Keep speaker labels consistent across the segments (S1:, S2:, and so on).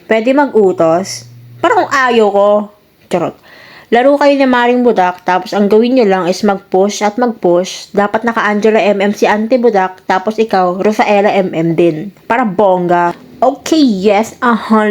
S1: Pwede mag-utos? Parang kung ayaw ko. Charot. Laro kayo ni Maring Budak, tapos ang gawin nyo lang is mag-push at mag-push. Dapat naka-Angela MM si Ante Budak, tapos ikaw, Rosaela MM din. Para bongga. Okay, yes,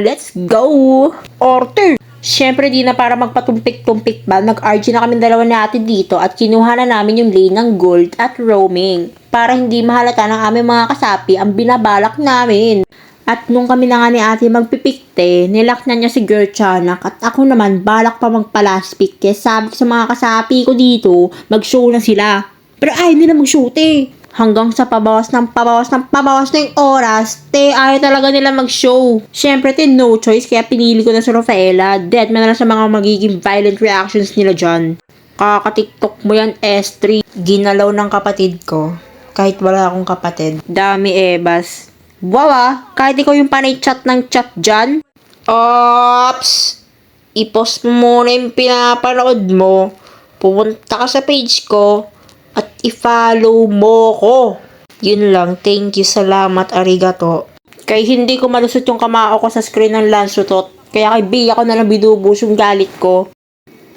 S1: let's go! Order! Siyempre di na para magpatumpik-tumpik ba, nag-RG na kami dalawa ni ate dito at kinuha na namin yung lane ng gold at roaming. Para hindi mahalata ng aming mga kasapi ang binabalak namin. At nung kami na nga ni ate magpipikte, nilak na niya si Girl Chanak at ako naman balak pa magpalaspik. Kaya sabi ko sa mga kasapi ko dito, mag-show na sila. Pero ayaw nila mag-shoot eh. Hanggang sa pabawas ng pabawas na yung oras, ayaw talaga nila mag-show. Siyempre, no choice, kaya pinili ko na si Rafaela. Dead man na lang sa mga magiging violent reactions nila dyan. Kaka-tiktok mo yan, S3. Ginalaw ng kapatid ko. Kahit wala akong kapatid. Dami ebas. Wow kahit ikaw yung panay chat ng chat dyan. Ops! I-post mo muna yung pinapanood mo. Pupunta ka sa page ko at i-follow mo ko. Yun lang. Thank you. Salamat. Arigato. Kaya hindi ko malusot yung kamao ko sa screen ng Lansutot. Kaya kay Bea ko na lang binubus yung galit ko.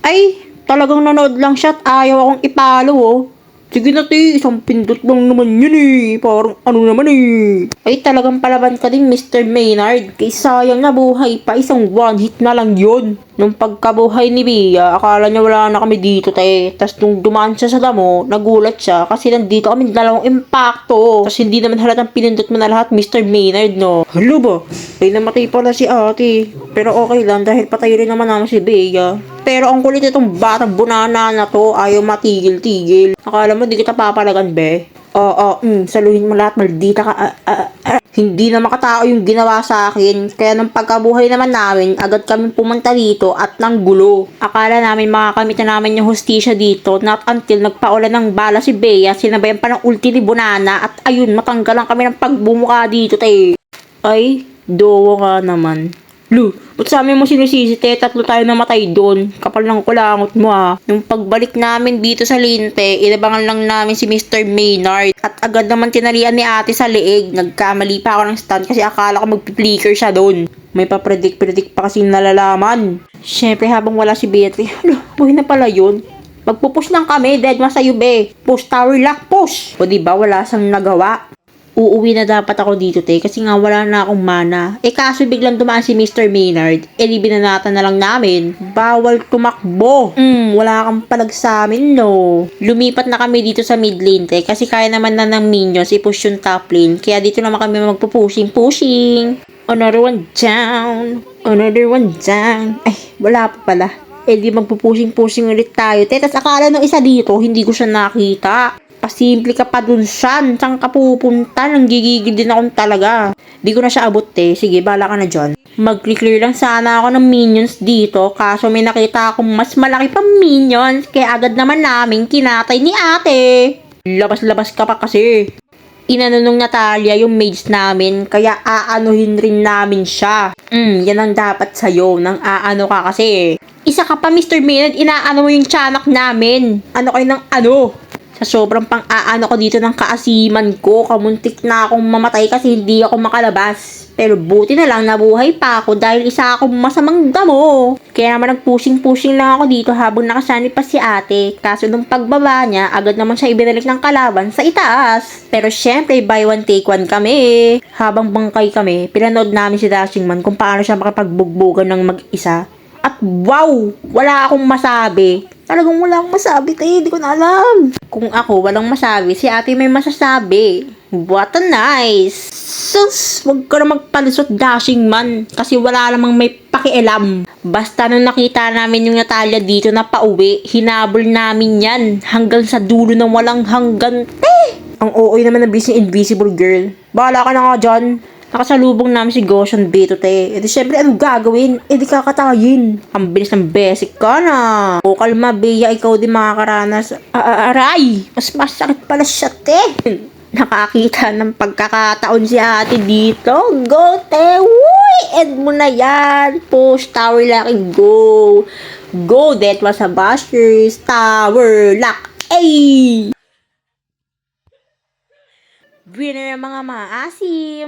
S1: Ay! Talagang nanood lang siya at ayaw akong i-follow oh. Sige na isang pindot lang naman yun eh. Parang ano naman eh. Ay talagang palaban ka din Mr. Maynard. Kay sayang na buhay pa, isang one hit na lang yun. Nung pagkabuhay ni Bea, akala niya wala na kami dito Tas nung dumaan siya sa damo, nagulat siya kasi nandito kami dalawang impacto. Tapos hindi naman halatang pinindot mo na lahat Mr. Maynard no. Halo ba? Ay namatay pala si ate. Pero okay lang dahil patay rin naman naman si Bea. Pero ang kulit itong batang bunana na to, ayaw matigil-tigil. Akala mo di kita papalagan be? Saluhin mo lahat, maldita ka. Hindi na makatao yung ginawa sa akin. Kaya nung pagkabuhay naman namin, agad kami pumunta dito at nang gulo. Akala namin makakamit na namin yung hustisya dito, not until nagpaulan ng bala si Bea, sinabayan pa ng ulti ni Bunana, at ayun, matanggalan kami ng pagbumuka dito Ay, dowo nga naman. Lu, ba't sa amin mo sinisisi tatlo tayo namatay doon. Kapal ng kulangot mo Nung pagbalik namin dito sa Linte, inabangan lang namin si Mr. Maynard. At agad naman tinalian ni ate sa leeg. Nagkamali pa ako ng stand kasi akala ko magpi-flicker siya doon. May pa-predict pa kasi nalalaman. Siyempre habang wala si Beatrice, buhay na pala yun. Magpupush lang kami, dead mas sa'yo be. Push tower lock, push! O diba wala sang nagawa. Uuwi na dapat ako dito kasi nga wala na akong mana. Kaso biglang dumaan si Mr. Maynard. Di binanatan na lang namin. Bawal tumakbo. Wala kang palag sa amin no. Lumipat na kami dito sa mid lane kasi kaya naman na ng minions i-push yung top lane. Kaya dito naman kami magpupushing. Another one down. Ay, wala pa pala. Di magpupushing ulit tayo tas akala nung isa dito hindi ko siya nakita. Pasimple ka pa dun saan ka pupunta? Nanggigigil din akong talaga. Di ko na siya abot Sige, bala ka na dyan. Mag-clear lang sana ako ng minions dito. Kaso may nakita akong mas malaki pang minions. Kaya agad naman namin kinatay ni ate. Labas-labas ka pa kasi. Inanong Natalia yung mage namin. Kaya aanuhin rin namin siya. Yan ang dapat sa'yo. Nang aano ka kasi. Isa ka pa Mr. Maynard. Inaano mo yung tiyanak namin. Ano kayo ng ano? Sa sobrang pang-aano ko dito ng kaasiman ko, kamuntik na akong mamatay kasi hindi ako makalabas. Pero buti na lang nabuhay pa ako dahil isa akong masamang damo. Kaya naman nag-pushing lang ako dito habang nakasani pa si ate. Kaso nung pagbaba niya, agad naman siya ibinalik ng kalaban sa itaas. Pero syempre, buy one take one kami. Habang bangkay kami, pinanood namin si Dashing Man kung paano siya makapagbugbugan ng mag-isa. At wow! Wala akong masabi. Talagang wala akong masabi hindi ko na alam. Kung ako walang masabi, si ate may masasabi. What a nice! Sus! Wag ka na magpalisot Dashing Man. Kasi wala namang may pakialam. Basta nung nakita namin yung Natalia dito na pauwi, hinabol namin yan. Hanggang sa dulo ng walang hanggan. Ang OA naman ng busy invisible girl. Bahala ka na nga dyan. Nakasalubong namin si Goshen Beto di syempre anong gagawin? Di kakatayin. Ang bilis ng basic ka na. O kalma Bea, ikaw din makakaranas. Aray! Mas masakit pala siya Nakakita ng pagkakataon si ate dito. Go Uy! End mo na yan. Push tower lock and go. Go, that was a bashers. Tower lock. Winner mga maasim.